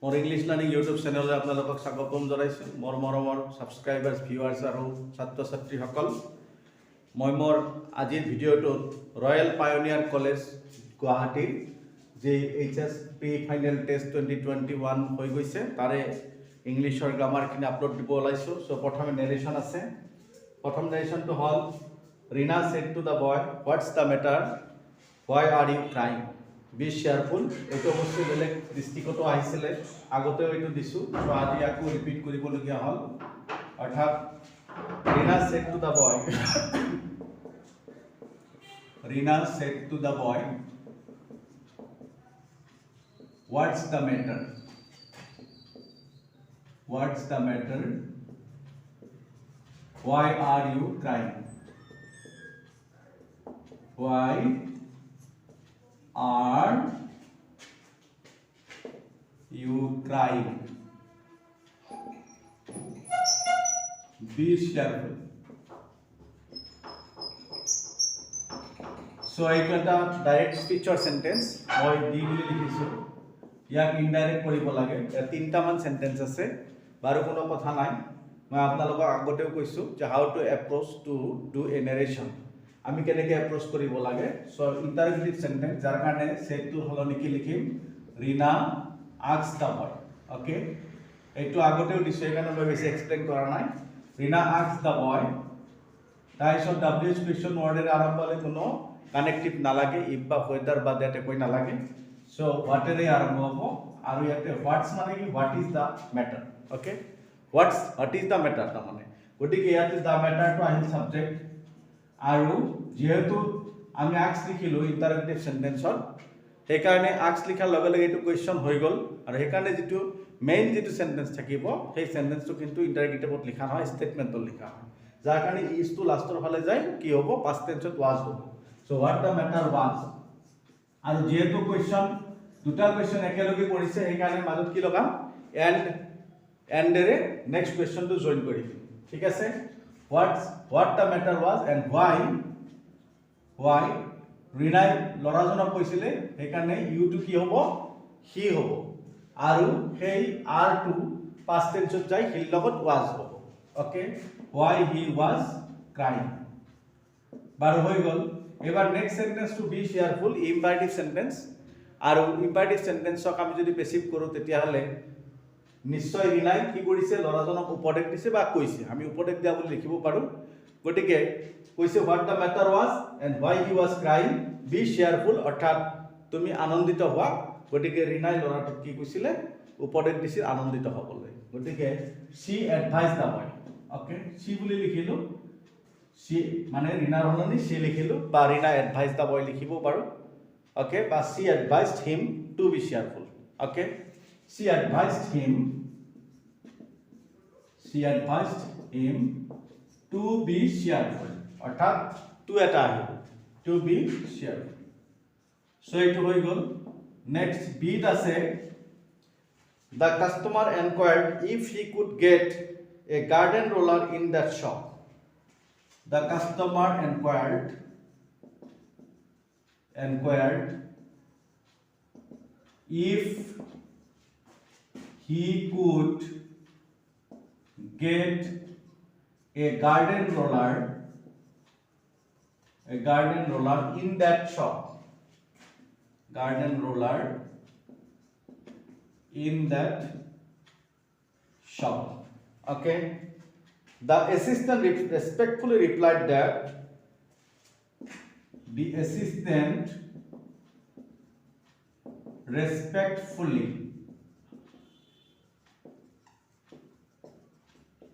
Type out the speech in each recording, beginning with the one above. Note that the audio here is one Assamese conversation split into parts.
More English learning YouTube channel आपलोक स्वागतम जनाइছোঁ मोर मरমৰ सबस्क्राइबार्स ভিউৱাৰ্ছ আৰু ছাত্ৰ ছাত্ৰীসকল মই মোৰ আজিৰ ভিডিঅ'টোত ৰয়েল পায়োনিয়াৰ কলেজ গুৱাহাটীৰ যে HSP ফাইনেল টেষ্ট 2021 হৈ গৈছে তাৰে ইংলিছৰ গ্ৰামাৰখিনি আপলোড দিব ওলাইছোঁ সো প্ৰথমে নেৰেশ্যন আছে প্ৰথম নেৰেশ্যনটো হ'ল Rina said to the boy what's the matter why are you crying be cheerful এটো অবশ্যই বেলেগ দৃষ্টিকোণত আহিছিল আগতেও এটো দিছো তো আজি আকো ৰিপিট কৰিবলগীয়া হ'ল অৰ্থাৎ Rina said to the boy Rina said to the boy what's the matter why are you crying why are you crying be cheerful so এইটো এটা ডাইৰেক্ট স্পিচৰ সেন্টেন্স মই দি বুলি লিখিছো ইয়াক ইনডাইৰেক্ট কৰিব লাগে তিনটা মান সেন্টেন্স আছে বাৰু কোনো কথা নাই মই আপোনালোকক আগতেও কৈছো যে how to approach to do a narration আমি কেনেকৈ এপ্ৰোচ কৰিব লাগে সো ইন্টাৰগেটিভ সেন্টেন্স যাৰ কাৰণে সেটটো হলো নেকি লিখিম ৰীনা আস্কড দা বয় ওকে এইটো আগতেও দিছো এইকাৰণে মই বেছি এক্সপ্লেইন কৰা নাই ৰীনা আস্কড দা বয় তাৰপিছত WH কুৱেশ্যন ৱৰ্ডেৰে আৰম্ভ হ'লে কোনো কানেক্টিভ নালাগে ইফ বা whether বা that একো নালাগে সো হোৱাটেৰে আৰম্ভ হ'ব আৰু ইয়াতে হোৱাটস মানে কি what is the matter okay what is the matter তাৰমানে গতিকে ইয়াতে দা মেটাৰটো আহিল সাবজেক্ট আৰু যেহেতু আমি আস্ক লিখিলো ইন্টাৰগেটিভ সেন্টেন্সত সেইকাৰণে আস্ক লিখাৰ লগে লগে এইটো কুৱেশ্যন হৈ গ'ল আৰু সেইকাৰণে যেটো মেইন যেটো সেন্টেন্স থাকিব সেই সেন্টেন্সটো কিন্তু ইন্টাৰগেটিভত লিখা হয় স্টেটমেন্টত লিখা হয় যাৰ কাৰণে ইজ টু লাষ্টৰ ফালে যায় কি হ'ব পাষ্ট টেন্সত ওয়াজ হ'ব সো হোৱাট দা মেটাৰ ওয়াজ আৰু যেহেতু কুৱেশ্যন দুটা কুৱেশ্যন একেলগে কৰিছে সেইকাৰণে মাজত কি লগাম এন্ডেৰে নেক্সট কুৱেশ্যনটো জয়েন কৰি দিম ঠিক আছে what the matter was and why ৰীনাই লৰাজনক কৈছিলে সেইকাৰণে ইউ টু কি হ'ব হি হ'ব আৰু সেই আৰ টু পাষ্ট টেন্সত যায় হিৰ লগত ওয়াজ হ'ব okay why he was crying বাৰু হৈ গ'ল এবাৰ next sentence to be cheerful imperative sentence আৰু ইম্পাৰেটিভ সেন্টেন্সক আমি যদি পেসিভ কৰো তেতিয়া হলে নিশ্চয় ৰীনাই কি কৰিছে লৰাজনক উপদেশ দিছে বা কৈছে আমি উপদেশ দিয়া বুলি লিখিব পাৰো গতিকে কৈছে what the matter was and why he was crying be cheerful অৰ্থাৎ তুমি আনন্দিত হোৱা গতিকে ৰীনাই লৰাটোক কি কৈছিলে উপদেশ দিছিল আনন্দিত হ'বলৈ গতিকে she advised the boy okay she বুলি লিখিলো she মানে ৰীনাৰ হলনি she লিখিলো বা ৰীনা advised the boy লিখিব পাৰো ওকে বা she advised him to be cheerful okay she advised him to be cheerful অর্থাৎ টু এটা আহিব to be cheerful সো এইটো হৈ গ'ল নেক্সট বিট আছে the customer inquired if he could get a garden roller in that shop the customer inquired if he could get a garden roller in that shop okay the assistant respectfully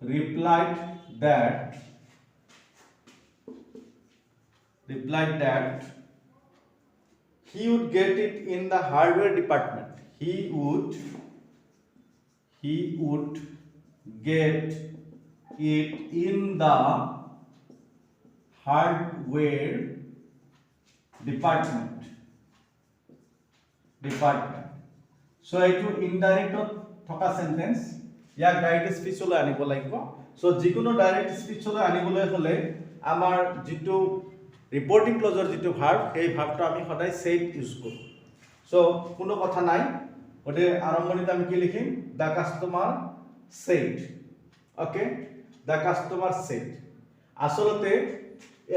replied that replied that he would get it in the hardware department he would get it in the hardware department so এইটো ইনডাইৰেক্টত থকা সেন্টেন্স ইয়াক ডাইৰেক্ট স্পিচলৈ আনিব লাগিব সো যিকোনো ডাইৰেক্ট স্পিচলৈ আনিবলৈ হলে আমাৰ যেটো ৰিপৰ্টিং ক্লজৰ যেটো ভাৰ্ব সেই ভাৰ্বটো আমি সদায় said ইউজ কৰো সো কোনো কথা নাই ওতে আৰম্ভণিতে আমি কি লিখিম the customer shed okay da customer shed আসলতে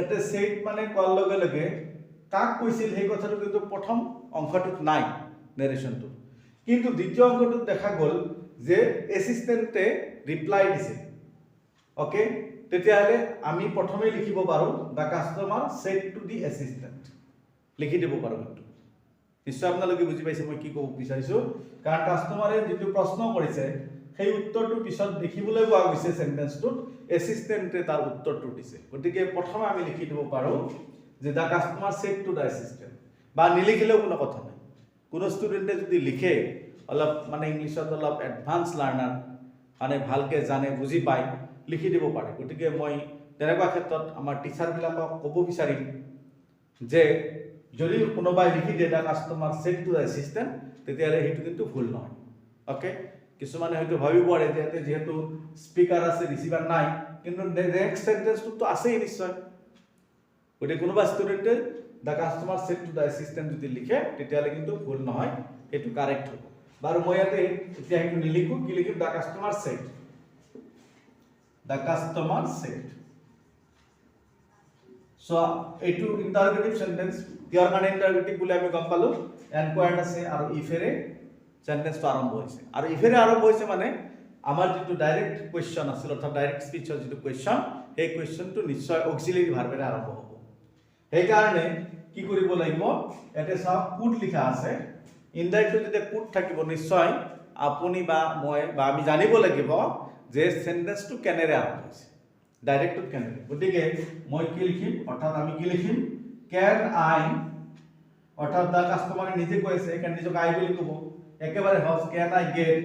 এতে সেড মানে কোৱাৰ লগে লগে কাক কৈছিল সেই কথাটো কিন্তু প্ৰথম অংশটোত নাই নেৰেশনটো কিন্তু দ্বিতীয় অংশটোত দেখা গ'ল যে এসিস্টেন্টে ৰিপ্লাই দিছে ওকে তেতিয়াহলে আমি প্ৰথমে লিখিব পাৰো the customer said to the assistant লিখি দিব পাৰো কিন্তু নিশ্চয় আপোনালোকে বুজি পাইছে মই কি ক'ব বিচাৰিছো কাৰণ কাস্টমাৰে যেটো প্ৰশ্ন কৰিছে সেই উত্তৰটো পিছত দেখিবলৈ পোৱা গৈছে সেন্টেন্সটোত এসিস্টেন্টে তাৰ উত্তৰটো দিছে গতিকে প্ৰথমে আমি লিখি দিব পাৰো যে the customer said to the assistant বা নিলিখিলেও কোনো কথা নাই কোনো ষ্টুডেন্টে যদি লিখে অলপ মানে ইংলিশত অলপ এডভান্স লাৰ্নাৰ মানে ভালকে জানে বুজি পায় লিখি দিব পাৰে গতিকে মই তেনেকুৱা ক্ষেত্ৰত আমাৰ টিচাৰবিলাকক ক'ব বিচাৰিম যে যদি কোনোবাই লিখি দিয়ে the customer said to the assistant তেতিয়াহলে হেতু কিন্তু ভুল নহয় ওকে কিছুমানে হয়তো ভাবিব পাৰে যে যেহেতু স্পিকাৰ আছে ৰিসিভাৰ নাই কিন্তু নেক্সট সেন্টেন্সটো তো আছেই নিশ্চয় গতিকে কোনোবা ষ্টুডেন্টে the customer said to the assistant যদি লিখে তেতিয়াহলে কিন্তু ভুল নহয় এটো কাৰেক্ট হ'ব বাৰু মই ইয়াতে এতিয়া হেতু নিলিখো কি লিখিম the customer said the customer said so etu interrogative sentence kiar kane interrogative bole ami gam palo enquired ase aru if ere sentence to arambho hoise aru if ere arambho hoise mane amar jetu direct question asil ortha direct speech or jetu question hey question to nishoy auxiliary verb ere arambho hobo hey karone ki koribo lagibo ete sab could likha ase indirect jodi could thakibo nishoy apuni ba moi ba ami janibo lagibo যে সেন্টেন্সটো কেনেৰে আৰম্ভ হৈছে ডাইৰেক্টটো কেনেৰে গতিকে মই কি লিখিম অৰ্থাৎ আমি কি লিখিম ক্যান আই অৰ্থাৎ দা কাস্টমাৰে নিজে কৈছে এখানে নিজক আই বুলি ক'ব একেবাৰে সহজ can I get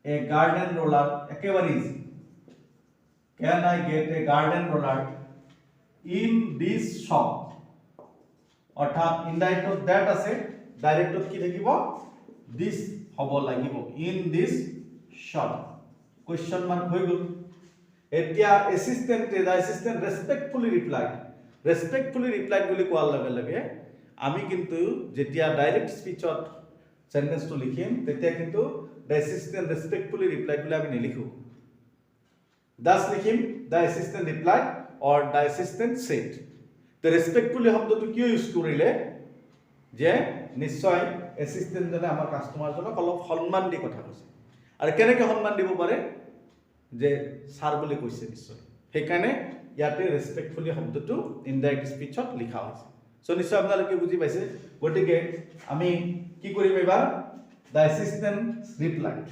a garden roller একেবারে easy can I get a garden roller in this shop অর্থাৎ ইনডাইরেক্টত দ্যাট আছে ডাইরেক্টত কি থাকিব দিস হ'ব লাগিব in this shop question mark হৈ গল এতিয়া অ্যাসিস্ট্যান্টে দা অ্যাসিস্ট্যান্ট রেসপেক্টফুলি রিপ্লাইড বুলি কোৱাৰ লগে লগে আমি কিন্তু যেতিয়া ডাইৰেক্ট স্পিচত সেন্টেন্সটো লিখিম তেতিয়া কিন্তু দা অ্যাসিস্ট্যান্ট রেসপেক্টফুলি রিপ্লাইড বুলি আমি নিলিখো দাস লিখিম the assistant replied or the assistant said তো রেসপেক্টফুলি শব্দটো কিয় ইউজ কৰিলে যে নিশ্চয় অ্যাসিস্ট্যান্ট জনে আমাৰ কাস্টমাৰজনক অলপ সন্মান দি কথা কৈছে আৰু কেনেকৈ সন্মান দিব পাৰে যে স্যাৰ বুলি কৈছে নিশ্চয় সেইকাৰণে ইয়াতে ৰেসপেক্টফুলি শব্দটো ইনডাইৰেক্ট স্পিচত লিখা হৈছে সো নিশ্চয় আপোনালোকে বুজি পাইছে গতিকে আমি কি কৰিম এবাৰ দা অ্যাসিস্ট্যান্ট ৰিপ্লাইড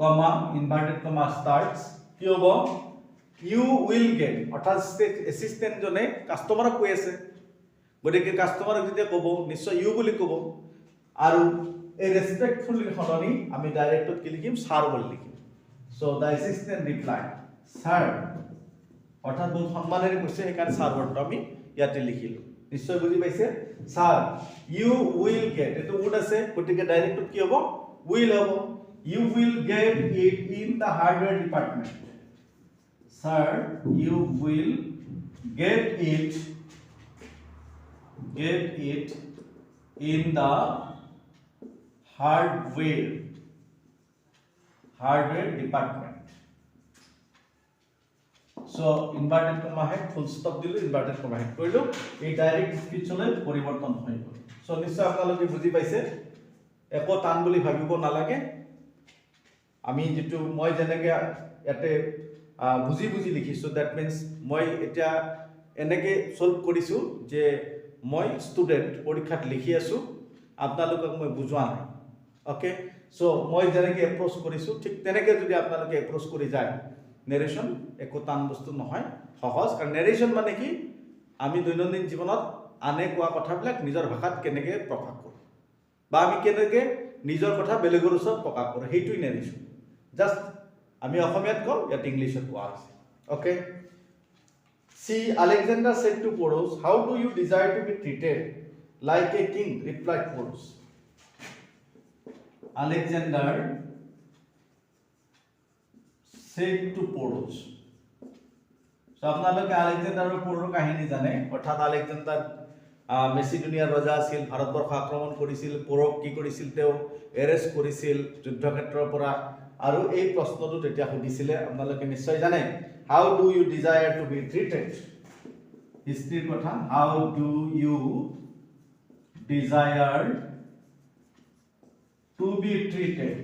কমা ইনভাৰ্টেড কমা স্টাৰ্টস কি হ'ব ইউ উইল গেট অৰ্থাৎ অ্যাসিস্ট্যান্ট জনে কাস্টমাৰক কৈ আছে গতিকে কাস্টমাৰক যেতিয়া ক'ব নিশ্চয় ইউ বুলি ক'ব আৰু এই ৰেসপেক্টফুলি সলনি আমি ডাইৰেক্টত কি লিখিম স্যাৰ বুলি লিখিম so the assistant replied sir অৰ্থাৎ বহুত সন্মানেৰে কৈছে সেইকাৰণে স্যাৰ ওয়াৰ্ডটো আমি ইয়াতে লিখিলো নিশ্চয় বুজি পাইছে স্যাৰ ইউ উইল গেট এটো উড আছে গতিকে ডাইৰেক্টত কি হ'ব উইল হ'ব you will get it in the hardware department sir you will get it in the hardware department so inverted comma head full stop দিলো inverted comma head কইলো এই ডাইরেক্ট স্পিচলে পরিবর্তন হৈ গল সো নিশ্চয় আপোনালোকে বুজি পাইছে একো টান বুলি ভাবিব নালাগে আমি যেটো মই যেনেকে ইয়াতে বুজি লিখিছো দ্যাট মিন্স মই এটা এনেকে সলভ কৰিছো যে মই স্টুডেন্ট পৰীক্ষাত লিখি আছো আপোনালোকক মই বুজোৱা নাই ওকে সো মই যেনেকে এপ্ৰোচ কৰিছো ঠিক তেনেকে যদি আপোনালোকে এপ্ৰোচ কৰি যায় নেৰেশন একো টান বস্তু নহয় সহজ কাৰণ নেৰেশন মানে কি আমি দৈনন্দিন জীৱনত আনে কোৱা কথাবিলাক নিজৰ ভাষাত কেনেকে প্ৰকাশ কৰো বা আমি কেনেকে নিজৰ কথা বেলেগৰ ওচৰত প্ৰকাশ কৰো হেইটোই নেৰেশন জাস্ট আমি অসমীয়াত কম ইয়াত ইংলিশত কোৱা আছে okay See, Alexander said to Porus, how do you desire to be treated like a king? Replied Porus. Alexander said to Porus. So আপোনালোকে আলেকজাণ্ডাৰৰ পূৰ্ণ কাহিনী জানে অৰ্থাৎ আলেকজাণ্ডাৰ মেচিডোনিয়াৰ ৰজা আছিল ভাৰতবৰ্ষ আক্ৰমণ কৰিছিল পৌৰক কি কৰিছিল তেওঁ এৰেষ্ট কৰিছিল যুদ্ধক্ষেত্ৰৰ পৰা আৰু এই প্ৰশ্নটো তেতিয়া সুধিছিলে আপোনালোকে নিশ্চয় জানে how do you desire to be treated হিষ্ট্ৰীৰ কথা how do you desire to be treated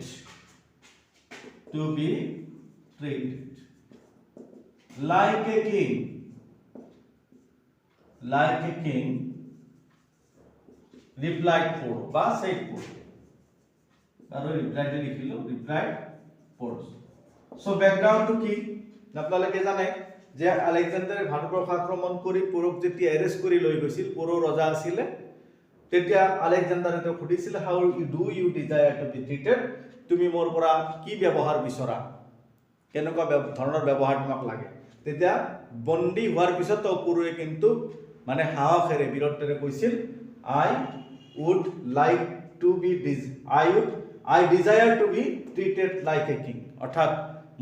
like a king replied Poro বা said Poro আৰু রিপ্লাই লিখিলো replied Poro so background to কি আপোনালোকে জানে যে আলেকজাণ্ডাৰে ভাৰতবৰ্ষ আক্ৰমণ কৰি পৌৰক যেতিয়া এৰেষ্ট কৰি লৈ গৈছিল পৌৰ ৰজা আছিল তেতিয়া আলেকজাণ্ডাৰে তেওঁ সুধিছিল how do you desire to be treated তুমি মোৰ পৰা কি ব্যৱহাৰ বিচৰা কেনেকুৱা ধৰণৰ ব্যৱহাৰ তোমাক লাগে তেতিয়া বন্দী হোৱাৰ পিছত পৌৰৱে কিন্তু মানে হাঁহেৰে বীৰত্বৰে কৈছিল I would like to be I desire to be treated like a king অৰ্থাৎ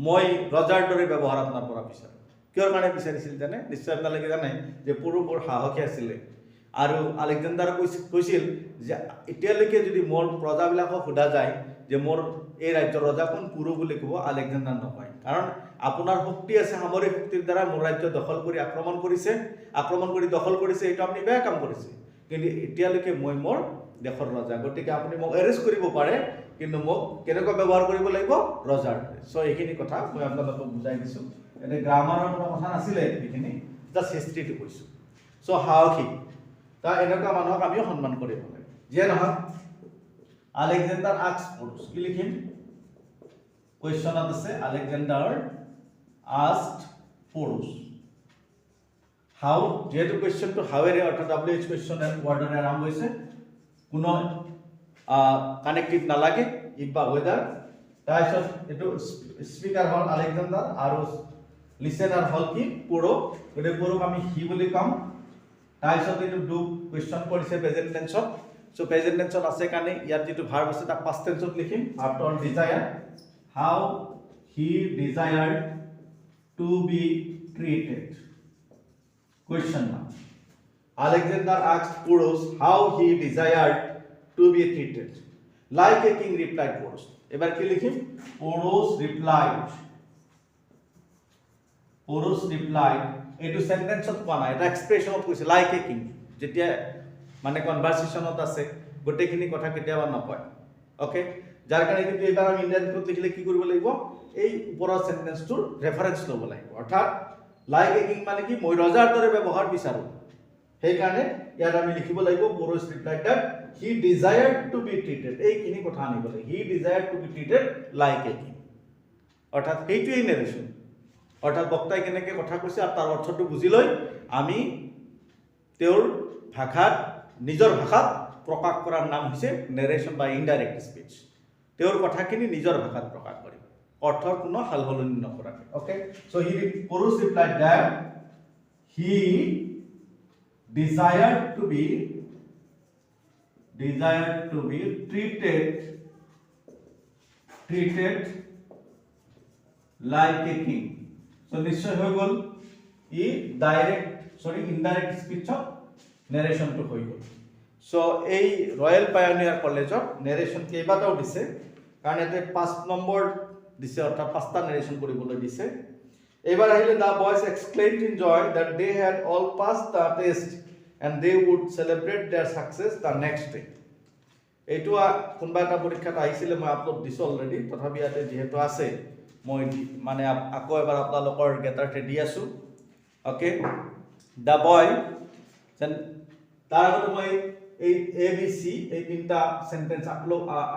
মই ৰজাৰ দৰে ব্যৱহাৰ আপোনাৰ পৰা বিচাৰোঁ কিয়ৰ কাৰণে বিচাৰিছিল জানে নিশ্চয় আপোনালোকে জানে যে পৌৰ বৰ সাহসী আছিলে আৰু আলেকজাণ্ডাৰ কৈছিল যে এতিয়ালৈকে যদি মোৰ প্ৰজাবিলাকক সোধা যায় যে মোৰ এই ৰাজ্যৰ ৰজা কোন পৌৰ বুলি ক'ব আলেকজাণ্ডাৰ নকয় কাৰণ আপোনাৰ শক্তি আছে সামৰিক শক্তিৰ দ্বাৰা মোৰ ৰাজ্য দখল কৰি আক্ৰমণ কৰি দখল কৰিছে এইটো আপুনি বেয়া কাম কৰিছে কিন্তু এতিয়ালৈকে মই মোৰ দেশৰ ৰজা গতিকে আপুনি মোক এৰেষ্ট কৰিব পাৰে কিন্তু মোক কেনেকুৱা ব্যৱহাৰ কৰিব লাগিব ৰজাৰ সো এইখিনি কথা মই আপোনালোকক বুজাই দিছো এনে গ্ৰামাৰৰ কোনো কথা নাছিলে এইখিনি জাস্ট হিষ্ট্ৰীটো কৈছো সো হাওকি তা এনেকুৱা মানুহক আমিও সন্মান কৰিব লাগে যে নহয় আলেকজাণ্ডাৰ আস্কড Porus কি লিখিম কোৱেশ্চনত আছে আলেকজাণ্ডাৰ asked Porus how যেহেতু কোৱেশ্চনটো হাউৰে অৰ্থাৎ WH কোৱেশ্চন ওয়াৰ্ডৰে আৰম্ভ হৈছে কোনো কানেক্টিভ নালাগে ইফ বা ওয়েদাৰ তাৰপিছত এইটো স্পিকাৰ হল আলেকজাণ্ডাৰ আৰু লিসেনাৰ হল কি পৌৰ গতিকে পৌৰক আমি হি বুলি কম তাৰপিছত এইটো ডু কোৱেশ্চন কৰিছে প্ৰেজেন্ট টেন্সত সো প্ৰেজেন্ট টেন্সত আছে কাৰণে ইয়াত যেটো ভাৰ্ব আছে তাক পাস্ট টেন্সত লিখিম after desire how he desired to be treated question now Alexander asked Porus how he desired to be treated like a king replied Porus এবার কি লিখিম Porus replied এটো সেন্টেন্সত কোৱা নাই এটা এক্সপ্ৰেছনত কৈছে like a king যেতিয়া মানে কনভাৰসেশনত আছে গোটেইখিনি কথা কেতিয়াবা নকয় ওকে যাৰ কাৰণে কিন্তু এবাৰ আমি ইন্ডিয়ানত লিখিলে কি কৰিব লাগিব এই ওপৰৰ সেন্টেন্সটোৰ ৰেফাৰেন্স ল'ব লাগিব অৰ্থাৎ like a king মানে কি মই ৰজাৰ দৰে ব্যৱহাৰ বিচাৰো সেই কাৰণে ইয়াত আমি লিখিব লাগিব Porus replied that he desired to be treated এই কিনি কথা আনিব লাগিব he desired to be treated like a king অৰ্থাৎ এইটোই নেৰেশন অৰ্থাৎ বক্তাই কেনেকৈ কথা কৈছে আৰু তাৰ অৰ্থটো বুজি লৈ আমি তেওঁৰ ভাষাত নিজৰ ভাষাত প্ৰকাশ কৰাৰ নাম হৈছে নেৰেশন বা ইনডাইৰেক্ট স্পিচ তেওঁৰ কথাখিনি নিজৰ ভাষাত প্ৰকাশ কৰে অৰ্থৰ কোনো হালহলনি নকৰাকে okay so Porus replied that he desired to be treated like a king so নিশ্চয় হৈ গল ই ইনডাইৰেক্ট স্পিচত নেৰেশনটো হৈ গল সো এই ৰয়েল পায়োনিয়াৰ কলেজত নেৰেশন কেইবাটাও দিছে কাৰণ এতে 5 নম্বৰ দিছে অৰ্থাৎ পাঁচটা নেৰেশন কৰিবলৈ দিছে এবাৰ আহিলে the boys exclaimed in joy that they had all passed the test and they would celebrate their success the next day এইটো কোনবা এটা পৰীক্ষাত আহিছিল মই আপলোড দিছো অলৰেডি তথাপি ইয়াতে যেহেতু আছে মই মানে আকৌ এবাৰ আপোনালোকৰ গেটাৰতে দি আছো ওকে দা বয় তাৰ আগতে মই এই ABC এই তিনটা সেন্টেন্স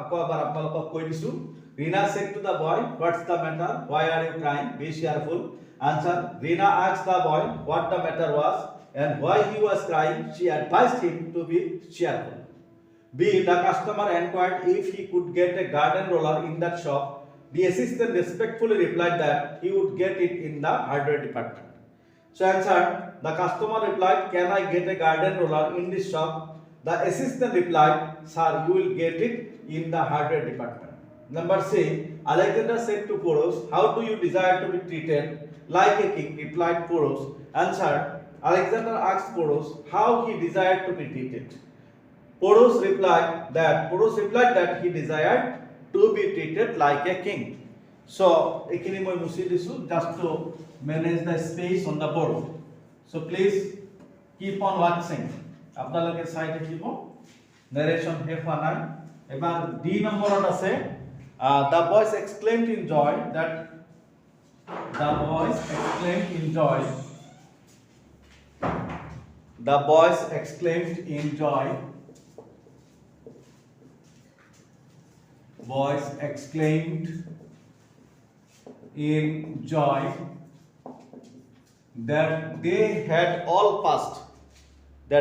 আকৌ এবাৰ আপোনালোকক কৈ দিছো Rina said to the boy, what's the matter? Why are you crying? Be cheerful. Answer. Rina asked the boy what the matter was and why he was crying. She advised him to be cheerful. B. The customer inquired if he could get a garden roller in that shop. The assistant respectfully replied that he would get it in the hardware department. So answer. The customer replied, can I get a garden roller in this shop? The assistant replied, sir, you will get it in the hardware department. Number C, Alexander said to Porus, how do you desire to be treated like a king? Replied Porus. Answer, Alexander asked Porus how he desired to be treated. Porus replied that he desired to be treated like a king. So ekhini moi musi disu just to manage the space on the board. So please keep on watching. Apnaloke sai thakhibo narration শেষ হোৱা নাই এবাৰ ডি নম্বৰত আছে the boys exclaimed in joy that the boys exclaimed in joy that they had all passed the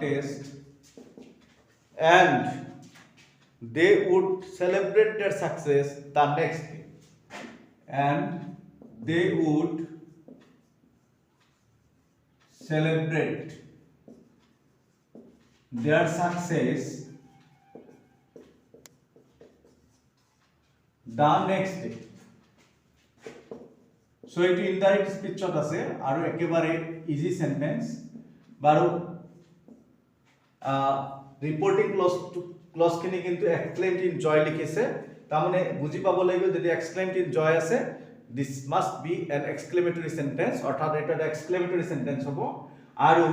test and they would celebrate their success the next day. So it indirect speech আছে আৰু একেবাৰে ইজি সেন্টেন্স বাৰু ৰিপোৰ্টিং ক্লজ খিনি কিন্তু এক্সক্লেইমড ইন জয় লিখিছে তাৰ মানে বুজি পাব লাগিব যদি এক্সক্লেইমড ইন জয় আছে this must be an exclamatory sentence অৰ্থাৎ এটা exclamatory sentence হ'ব আৰু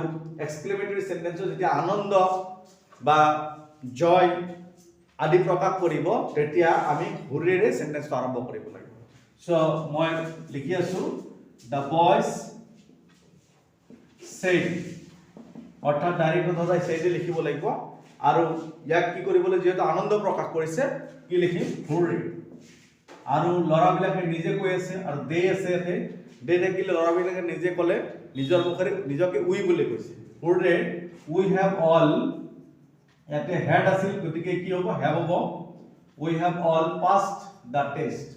exclamatory sentence যদি আনন্দ বা জয় আদি প্ৰকাশ কৰিব তেতিয়া আমি হুৰেৰে সেন্টেন্সটো আৰম্ভ কৰিব লাগিব So মই লিখি আছো the boys said অৰ্থাৎ ডাইৰেক্ট কথা said লিখিব লাগিব আৰু ইয়াক কি কৰিবলৈ যেহেতু আনন্দ প্ৰকাশ কৰিছে কি লিখিম হুৰে আৰু লৰাবিলাকে নিজে কৈ আছে আৰু দে আছে এতে দে থাকিলে লৰাবিলাকে নিজে ক'লে নিজৰ মুখৰে নিজকে উই বুলি কৈছে হুৰে we have all এতে হেড আছিল গতিকে কি হ'ব have হ'ব we have all passed the test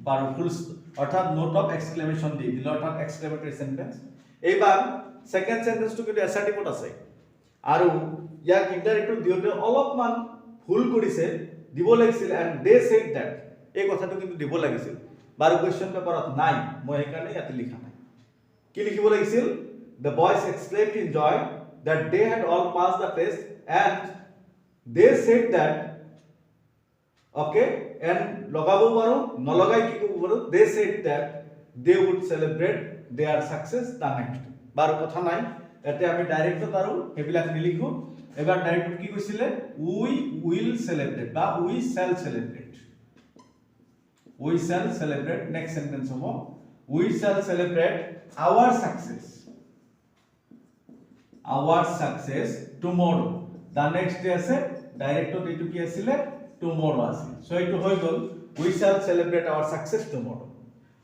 বার ফুল অর্থাৎ নোট অফ এক্সক্লেমেশন দি দিল অর্থাৎ এক্সক্লেমেটরি সেন্টেন্স এইবার সেকেন্ড সেন্টেন্সটো কিন্তু অ্যাসার্টিভত আছে আৰু ইয়াক ইনডাইৰেক্টলি দিওতে অলপমান ভুল কৰিছে দিব লাগিছিল এন্ড দে সেড দ্যাট এই কথাটো কিন্তু দিব লাগিছিল বাৰ কোৱেশ্চন পেপাৰত নাই মই সেইকাৰণে ইয়াতে লিখা নাই কি লিখিব লাগিছিল the boys exclaimed in joy that they had all passed the test and they said that okay and logabo paru nologai ki kobo paru they said that they would celebrate their success the next bar kotha nai ete ami direct paru hebilak nilikhu ebar direct ki koisile we will celebrate ba we shall celebrate next sentence hobo we shall celebrate our success tomorrow the next day ase direct to ki asile tomorrow ase so etu hoy gol we shall celebrate our success tomorrow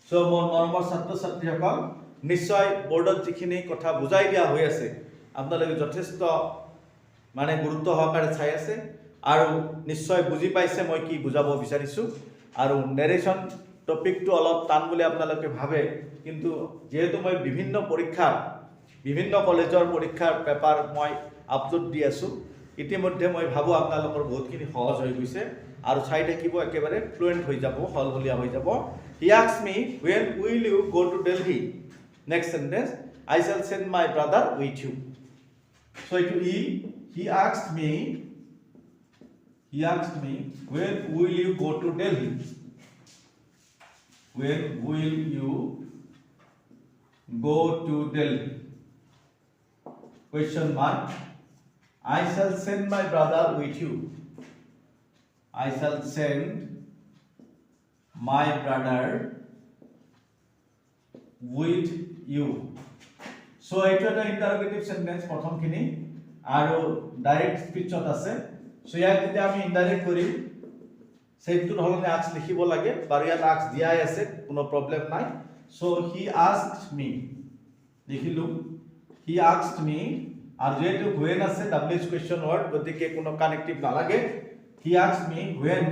so mon mormor satro satri hokal নিশ্চয় বোর্ডত যিখিনি কথা বুজাই দিয়া হৈ আছে আপোনালোকে যথেষ্ট মানে গুৰুত্ব সহকাৰে চাই আছে আৰু নিশ্চয় বুজি পাইছে মই কি বুজাব বিচাৰিছো আৰু নেৰেশন টপিকটো অলপ টান বুলি আপোনালোকে ভাবে কিন্তু যেহেতু মই বিভিন্ন পৰীক্ষা বিভিন্ন কলেজৰ পৰীক্ষাৰ পেপাৰ মই আপলোড দি আছো ইতিমধ্যে মই ভাবো আপোনালোকৰ বহুতখিনি সহজ হৈ গৈছে আৰু চাই থাকিব একেবাৰে ফ্লুয়েন্ট হৈ যাব হলহলিয়া হৈ যাব he asked me when will you go to Delhi next sentence I shall send my brother with you so he asked me when will you go to Delhi question mark I shall send my brother with you I shall send my brother with you so এটা এটা ইন্টারোগেটিভ সেন্টেন্স প্রথমখিনি আৰু ডাইৰেক্ট স্পিচত আছে সো ইয়াক যদি আমি ইনডাইৰেক্ট কৰি সেইটোৰ হলনে আক্স লিখিব লাগে বাৰু ইয়াত আক্স দিয়াই আছে কোনো প্ৰবলেম নাই সো হি আস্কড মি লিখিলো হি আস্কড মি আর যেহেতু when আছে WH question word গতিকে কোনো কানেক্টিভ না লাগে he asked me when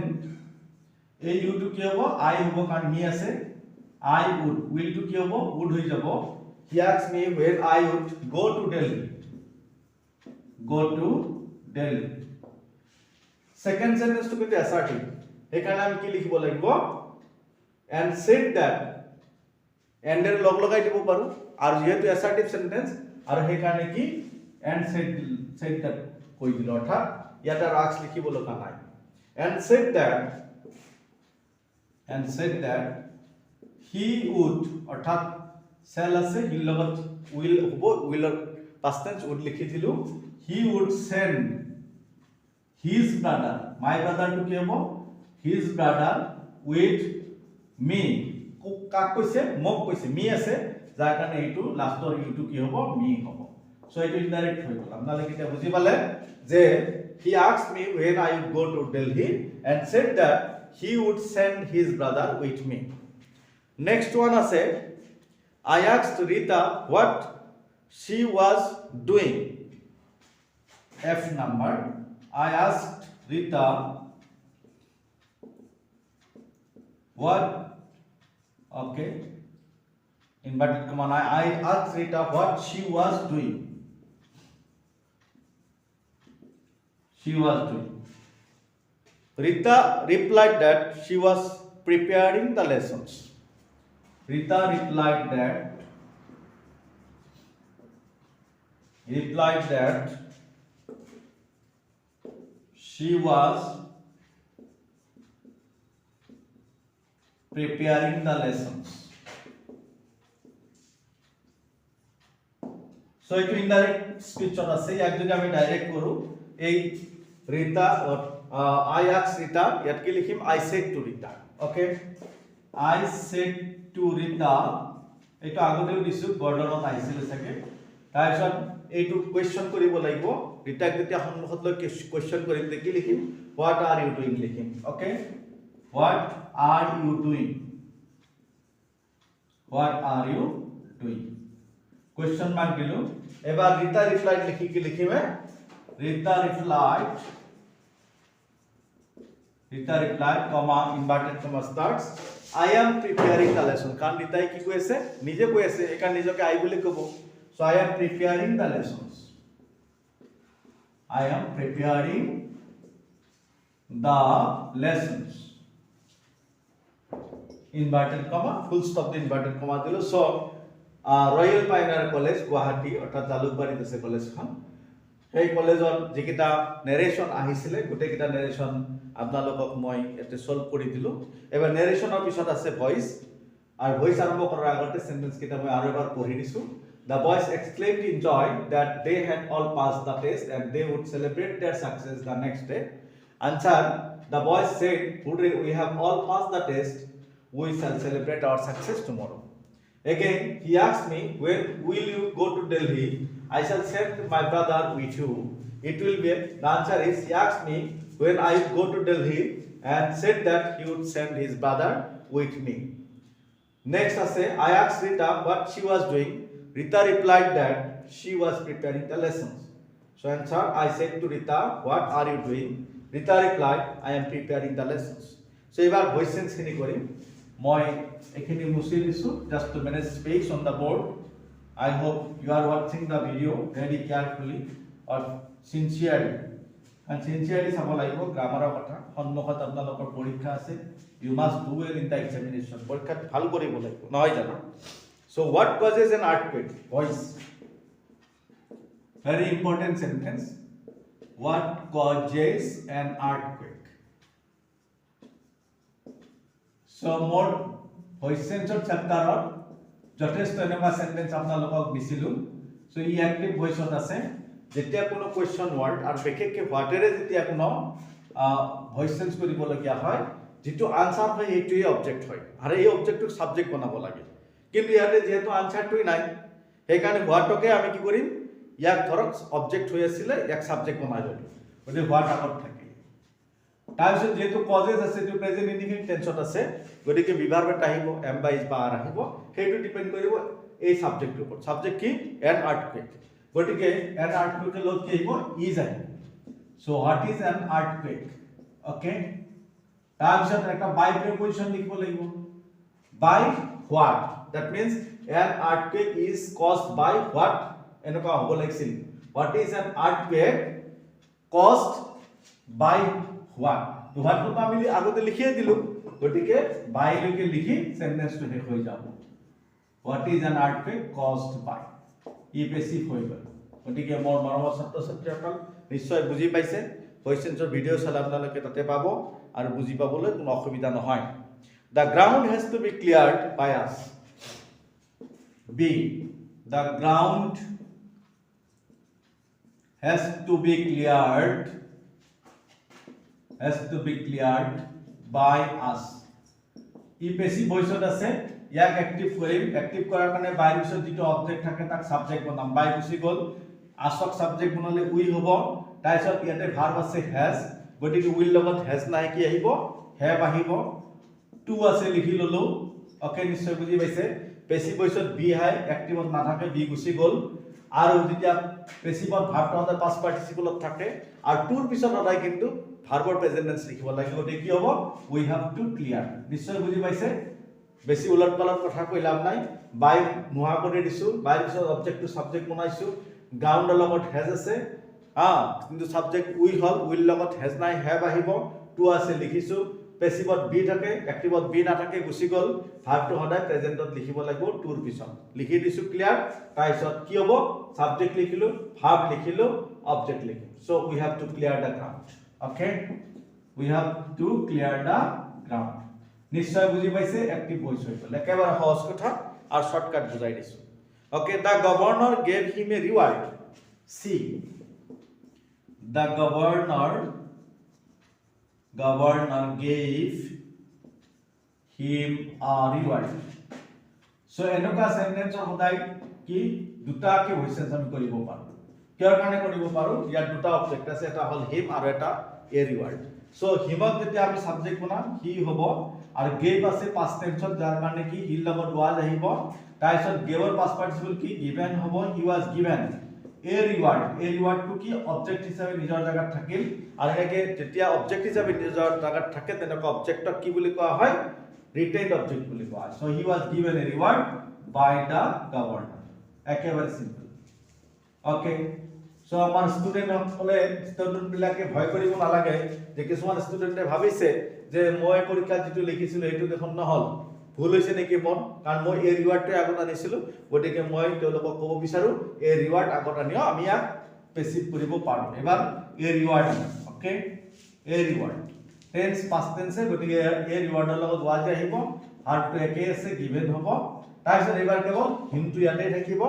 এই ইউটো কি হ'ব আই হ'ব কাৰণ হি আছে আই উড উইল টু কি হ'ব উড হৈ যাব he asked me when I would go to Delhi second sentence to কিন্তু অ্যাসার্টিভ এখানে আমি কি লিখিব লাগিব and said that and এর লগ লগাই দিব পাৰো আৰু যেহেতু অ্যাসাৰ্টিভ সেন্টেন্স আৰু সেই কাৰণে কি and said that কৈ দিল অৰ্থাৎ ইয়াতে আস্ক লিখিব লগা নাই and said that he would অর্থাৎ shall আছে হি লগত will হ'ব will ৰ past tense would লিখি দিলো he would send his brother my brother to কি হ'ব his brother with me কাক কৈছে মোক কৈছে মি আছে যাৰ কাৰণে এইটো লাষ্টৰ ইউটো কি হ'ব মি হ'ব সো এইটো ইনডাইৰেক্ট হৈ গ'ল আপোনালোকে এতিয়া বুজি পালে যে he asked me when I would go to Delhi and said that he would send his brother with me. Next one আছে I asked Rita what she was doing. F number I asked Rita what okay inverted comma I asked Rita what she was doing. Rita replied that she was preparing the lessons. Rita replied that she was preparing the lessons. So it indirect speech আছে ইয়াক যদি আমি ডাইরেক্ট কৰো এই Rita I asked Rita ইয়াত কি লিখিম I said to Rita okay I said to Rita এইটো আগতেও দিছো বৰ্ডনত আইছিল থাকে তাৰপিছত এইটো কোৱেশ্চন কৰিব লাগিব ৰিটাক যেতিয়া সন্মুখত লৈ কোৱেশ্চন কৰিম কি লিখিম what are you doing লিখিম okay what are you doing question mark দিলো এবাৰ রিতা রিপ্লাইড লিখি কি লিখিবে Rita replied comma inverted comma starts I am preparing the lesson কারণ রিতাই কি কইছে নিজে কইছে একা নিজকে আই বলি কব so I am preparing the lessons inverted comma full stop the inverted comma দিলো so royal pioneer college Guwahati অৰ্থাৎ জালুকবাৰীত আছে কলেজখন সেই কলেজৰ যেকিটা নেৰেশন আহিছিলে গুটেকিটা নেৰেশন আপোনালোকক মই এতে সলভ কৰি দিলো এবাৰ নেৰেশনৰ পিছত আছে ভয়েস আৰু ভয়েস আৰম্ভ কৰাৰ আগতে সেন্টেন্স কিটা মই আৰু এবাৰ পঢ়ি দিছো the boys exclaimed in joy that they had all passed the test and they would celebrate their success the next day answer the boys said we have all passed the test we shall celebrate our success tomorrow. Again, he asked me, when will you go to Delhi? I shall send my brother with you. It will be, the answer is, he asked me when I would go to Delhi and said that he would send his brother with me. Next, I asked Rita what she was doing. Rita replied that she was preparing the lessons. So answer, I said to Rita, what are you doing? Rita replied, I am preparing the lessons. So, ebar voice sense khini korim. মই এখিনি মুছি দিছো just to manage space on the board. I hope you are watching the video very carefully or sincerely. And sincerely চাব লাগিব গ্ৰামাৰৰ কথা সন্মুখত আপোনালোকৰ পৰীক্ষা আছে you must do well in the examination পৰীক্ষাত ভাল কৰিব লাগিব নহয় জানো so what causes an earthquake voice very important sentence what causes an earthquake so more voice sensor chapter যথেষ্ট এনেকুৱা সেন্টেন্স আপোনালোকক দিছিলো so ই অ্যাক্টিভ ভয়েসত আছে যেতিয়া কোনো কোৱেশ্চন ওয়াৰ্ড আৰ বিশেষকৈ হোৱাটেৰে যেতিয়া কোনো ভয়েস চেঞ্জ কৰিবলগীয়া হয় যেটো আনসার হয় এইটোই অবজেক্ট হয় আর এই অবজেক্টক সাবজেক্ট বনাব লাগে কিন্তু ইয়াতে যেহেতু আনসারটোই নাই সেইকাৰণে হোৱাটকে আমি কি কৰিম ইয়াক ধৰক অবজেক্ট হৈ আছিল ইয়াক সাবজেক্ট বনাই ললো গতি হোৱাট আগত থাকে তাৰপিছত যেহেতু কজেস আছে তো প্ৰেজেন্ট ইনডিফিনিট টেন্সত আছে গতিকে বিভাৰ্বত আহিব এম বাই ইজ বা আৰ আহিব সেইটো ডিপেন্ড কৰিব এই সাবজেক্টৰ ওপৰত সাবজেক্ট কি এন আৰ্থকুৱেক গতিকে এন আৰ্থকুৱেক লগত কি আহিব ইজ আহিব so what is an earthquake okay তাৰ পিছত একটা বাই প্ৰিপজিশন লিখিব লাগিব by what that means an earthquake is caused by what এনেকুৱা হ'ব লাগিছিল what is an earthquake caused by what তো what টো আমি আগতে লিখিয়ে দিলো গতিকে by লৈকে লিখি সেন্টেন্সটো শেষ হৈ যাব what is an earthquake caused by E passive হৈ গ'ল গতিকে মোৰ মৰমৰ ছাত্ৰ-ছাত্ৰীসকল নিশ্চয় বুজি পাইছে কোৱেশ্চনছৰ ভিডিও চালে আপোনালোকে তাতে পাব আৰু বুজি পাবলৈ কোনো অসুবিধা নহয় The ground has to be cleared by us. B. The ground has to be cleared by us. ই পেছিভ ভয়েসত আছে ইয়াক এক্টিভ কৰিম এক্টিভ কৰাৰ কাৰণে বাইৰ পিছত যেটো অবজেক্ট থাকে তাক সাবজেক্ট বনাম বাই গুছি গল আসক সাবজেক্ট বনালে উই হ'ব তাৰপিছত ইয়াতে ভার্ব আছে has গতিকে উইল লগত has নাই কি আহিব have আহিব টু আছে লিখি ললো ওকে নিশ্চয় বুজি পাইছে পেছিভ ভয়েসত বি হাই এক্টিভত না থাকে বি গুছি গল আৰু যেতিয়া পেছিভত ভাৰ্বটো হতে পাস্ট পাৰ্টিসিপলত থাকে আৰু টুৰ পিছত হদাই কিন্তু ভাৰ্বৰ প্ৰেজেন্ট টেন্স লিখিব লাগিব তে কি হ'ব উই হ্যাভ টু ক্লিয়াৰ নিশ্চয় বুজি পাইছে বেছি উলট পালট কথা কৈ লাভ নাই বাই নোহা কৰি দিছো বাইৰ পিছত অবজেক্ট টু সাবজেক্ট বনাইছো গ্ৰাউণ্ডৰ লগত হেজ আছে কিন্তু সাবজেক্ট উই হল উইল লগত হেজ নাই হেভ আহিব টু আছে লিখিছো পেছিভত বি থাকে এক্টিভত বি না থাকে গুছি গল ভাৰ্বটো হদাই প্ৰেজেন্টত লিখিব লাগিব টুৰ পিছত লিখি দিছো ক্লিয়াৰ তাৰপিছত কি হ'ব সাবজেক্ট লিখিলো ভাৰ্ব লিখিলো অবজেক্ট লিখিলো so we have to clear the ground okay we have to clear the ground নিশ্চয় বুজি পাইছে এক্টিভ ভয়েস হৈ গল একেবাৰে সহজ কথা আৰু শৰ্টকাট বুজাই দিছো okay the governor gave him a reward সি the governor gave him a reward so এনেকুৱা সেন্টেন্সৰ সদায় কি দুটাকে ভয়েসেন্স আমি কৰিব পাৰো কিয়ৰ কাৰণে কৰিব পাৰো ইয়াত দুটা অবজেক্ট আছে এটা হল হিম আৰু এটা এ ৰিৱাৰ্ড সো হিমত যেতিয়া আমি সাবজেক্ট বনাম হি হ'ব আৰু গেভ আছে পাস্ট টেন্সত যাৰ কাৰণে কি হিৰ লগত ওয়াজ আহিব তাৰপিছত গেভৰ পাস্ট পাৰ্টিসিপল কি গিভেন হ'ব হি ওয়াজ গিভেন এ ৰিওয়াৰ্ড টু কি অবজেক্ট হিসাবে নিজৰ জায়গাত থাকিল আৰু একে যেতিয়া অবজেক্ট হিসাবে নিজৰ জায়গাত থাকে তেনেকুৱা অবজেক্টক কি বুলি কোৱা হয় ৰিটেইনড অবজেক্ট বুলি কোৱা হয় so he was given a ৰিওয়াৰ্ড by the গভৰ্নৰ একেবাৰে সিম্পল ওকে সো আমাৰ ষ্টুডেন্ট বিলাকে ভয় কৰিব নালাগে যে কিছুমান ষ্টুডেন্টে ভাবিছে যে মই পৰীক্ষা যেটো লিখিছিলো এটো দেখোন নহল ভুল হৈছে নেকি মন কাৰণ মই এই ৰিৱাৰ্ডটো আগত আনিছিলো গতিকে মই তেওঁলোকক ক'ব বিচাৰো এই ৰিৱাৰ্ড আগত আনিও আমি ইয়াক পেছিভ কৰিব পাৰো এবাৰ এই ৰিৱাৰ্ড ওকে এই ৰিৱাৰ্ড টেন্স পাস্ট টেন্স গতিকে এই ৰিৱাৰ্ডৰ লগত ওয়াজ আহিব ভাৰ্বটো একে আছে গিভেন হ'ব তাৰপিছত এবাৰ কেৱল হিমটো ইয়াতে থাকিব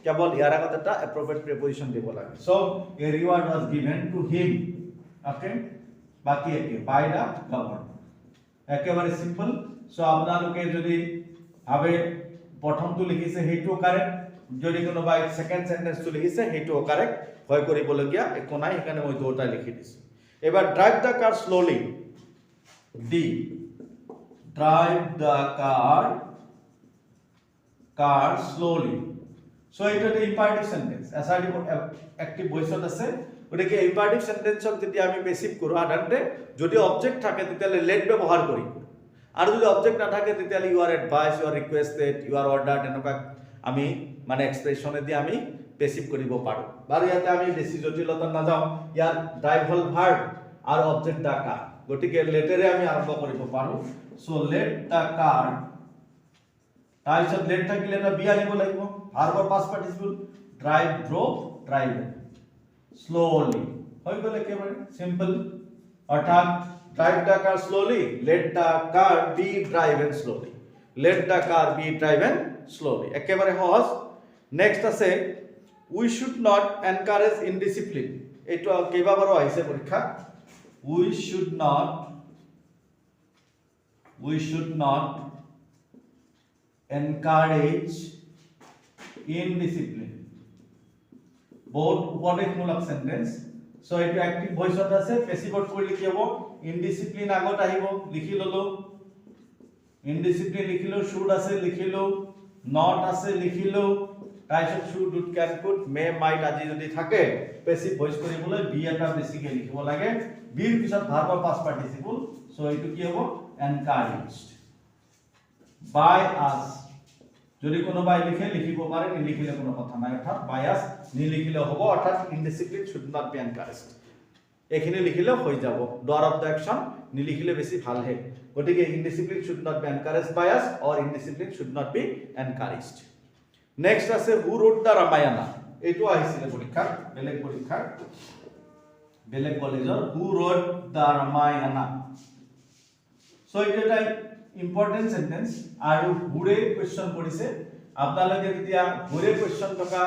কেৱল ইয়াৰ আগত এটা এপ্ৰোপ্ৰিয়েট প্ৰিপজিশন দিব লাগে সো এই reward was given to him okay বাকি একে বাই দা গভৰ্নৰ একেবাৰে সিম্পল সো আপোনালোকে যদি ভাবে প্ৰথমটো লিখিছে হেইটো কাৰেক্ট যদি কোনোবাই সেকেন্ড সেন্টেন্সটো লিখিছে হেইটো কাৰেক্ট ভয় কৰিবলগীয়া একো নাই এখানে মই দুটা লিখি দিছো এবাৰ ড্ৰাইভ দা কাৰ স্লোলি ডি ড্ৰাইভ দা কাৰ স্লোলি সো এটা এটা ইম্পাৰেটিভ সেন্টেন্স এসআৰটি অ্যাক্টিভ ভয়েসত আছে গতিকে ইম্পাৰেটিভ সেন্টেন্সক যদি আমি পেছিভ কৰো সাধাৰণতে যদি অবজেক্ট থাকে তেতিয়ালে লেট ব্যৱহাৰ কৰিম আৰু যদি অবজেক্ট না থাকে তেতিয়ালে you are advise you are requested you are ordered এনেকুৱা আমি মানে এক্সপ্ৰেশনে দি আমি পেছিভ কৰিব পাৰো বাৰু ইয়াতে আমি বেছি জটিলতা না যাও ইয়াৰ ড্ৰাইভ হল ভাৰ্ব আৰু অবজেক্ট দা কাৰ গতিকে লেটেৰে আমি আৰম্ভ কৰিব পাৰো সো লেট দা কাৰ তাৰপিছত লেট থাকিলে এটা বি আনিব লাগিব ভাৰ্বৰ past participle drive drove driven slowly হৈ গ'ল একেবাৰে সিম্পল অৰ্থাৎ drive the car slowly let the car be driven slowly let the car be driven slowly একেবাৰে সহজ নেক্সট আছে we should not encourage indiscipline এটো কেইবাবাৰো আহিছে পৰীক্ষা we should not encourage indiscipline বহুত উপদেশমূলক সেন্টেন্স সো এটো অ্যাক্টিভ ভয়েসত আছে পেছিভত কৰি কি হ'ব ইনডিসিপ্লিন আগত আহিব লিখি ললো ইনডিসিপ্লিন লিখিলো শুড আছে লিখিলো নট আছে লিখিলো তাৰপিছত should would can could may might আজি যদি থাকে পেছিভ ভয়েস কৰিবলৈ বি এটা বেছিকে লিখিব লাগে বিৰ পিছত ভাৰ্বৰ পাস্ট পাৰ্টিসিপল সো এইটো কি হ'ব এনকাৰেজড বাই আস যদি কোনোবাই লিখে লিখিব পাৰে নিলিখিলে কোনো কথা নাই অৰ্থাৎ বায়াস নিলিখিলে হ'ব অৰ্থাৎ indiscipline should not be encouraged এখিনি লিখিলে হৈ যাব ডৰ অফ দ্য অ্যাকশন নিলিখিলে বেছি ভাল হে গতিকে indiscipline should not be encouraged by us or indiscipline should not be encouraged next আছে হু ৰোট দ্য ৰামায়ণ এইটো আহিছিল পৰীক্ষা বেলেগ কলেজৰ হু ৰোট দ্য ৰামায়ণ সো এটা ইম্পৰ্টেন্ট সেন্টেন্স আৰু হুৰে কোৱেশ্চন কৰিছে আপোনালোকে যেতিয়া হুৰে কোৱেশ্চন থকা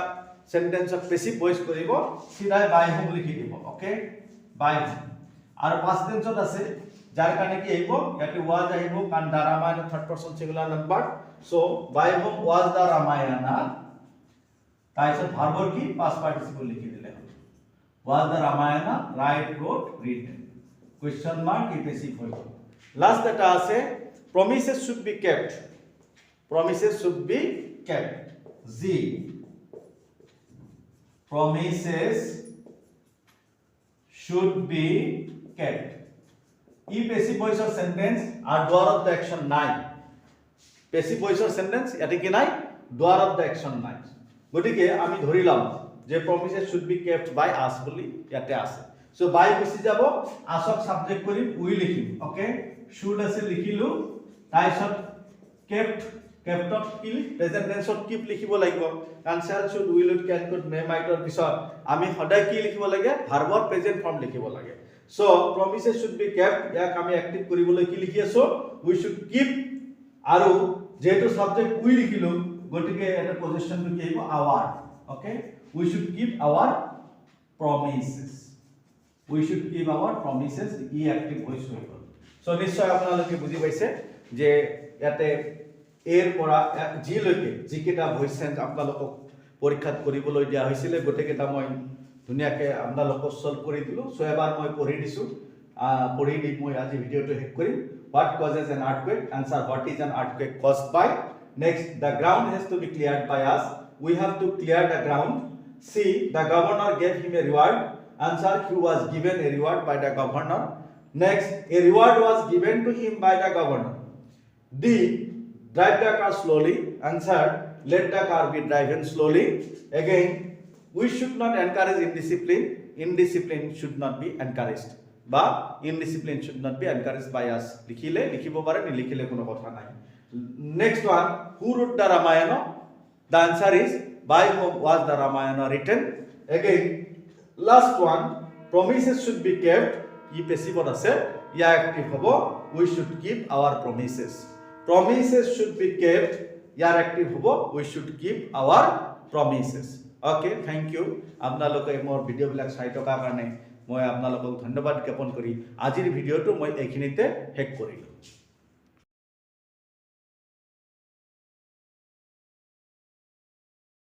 সেন্টেন্সক পেসিভ ভয়েস কৰিব সিধাই বাই হোম লিখি দিব ওকে বাই হোম আৰু পাস্ট টেন্সত আছে যাৰ কাৰণে কি আহিব ইয়াতে ওয়াজ আহিব কাৰণ the Ramayana third person singular number so by whom was the Ramayana তাৰপিছত ভাৰ্বৰ কি পাস্ট পাৰ্টিসিপল লিখি দিলে হ'ব was the Ramayana write wrote written question mark ই পেসিভ হৈ গ'ল লাস্ট এটা আছে promises should be kept G promises should be kept e passive voice or sentence are doer of the action নাই passive voice or sentence ইয়াতে কি নাই doer of the action নাই গতিকে আমি ধৰিলাম যে promises should be kept by us বুলি ইয়াতে আছে সো by গুছি যাব আসক সাবজেক্ট কৰিম উই লিখিম ওকে should আছে লিখিলো তাৰপিছত kept of কি প্ৰেজেন্ট টেন্সত কিপ লিখিব লাগিব কাৰণ shall should will can could may might or পিছত আমি সদায় কি লিখিব লাগে ভাৰ্বৰ প্ৰেজেন্ট ফৰ্ম লিখিব লাগে so promises should be kept ইয়াক আমি এক্টিভ কৰিবলৈ কি লিখি আছো we should keep আৰু যেটো সাবজেক্ট উই লিখিলো গতিকে এটা পজিশনটো কি হ'ব our okay we should keep our promises E active voice হৈ গ'ল সো নিশ্চয় আপোনালোকে বুজি পাইছে যে ইয়াতে এৰ পৰা জি লৈকে যিকেইটা ভয়েস চেঞ্জ আপোনালোকক পৰীক্ষাত কৰিবলৈ দিয়া হৈছিল গোটেইকেইটা মই ধুনীয়াকৈ আপোনালোকক সলভ কৰি দিলো সো এবাৰ মই পঢ়ি দিছো পঢ়ি দি মই আজি ভিডিওটো শেষ কৰিম what causes an earthquake answer what is an earthquake caused by next the ground has to be cleared by us we have to clear the ground C the governor gave him a reward answer he was given a reward by the governor next a reward was given to him by the governor D drive the car slowly answer let the car be driven slowly again we should not encourage indiscipline should not be encouraged বা indiscipline should not be encouraged by us লিখিলে লিখিব পাৰে নিলিখিলে কোনো কথা নাই next one who wrote the ramayana the answer is by whom was the ramayana written again last one promises should be kept ই পেসিভত আছে ইয়া এক্টিভ হ'ব we should keep our promises should be kept year active হ'ব we should keep our promises okay thank you আপোনালোকে মোৰ ভিডিওবিলাক চাই থকাৰ কাৰণে মই আপোনালোকক ধন্যবাদ জ্ঞাপন কৰি আজিৰ ভিডিওটো মই এইখিনিতে শেষ কৰিলোঁ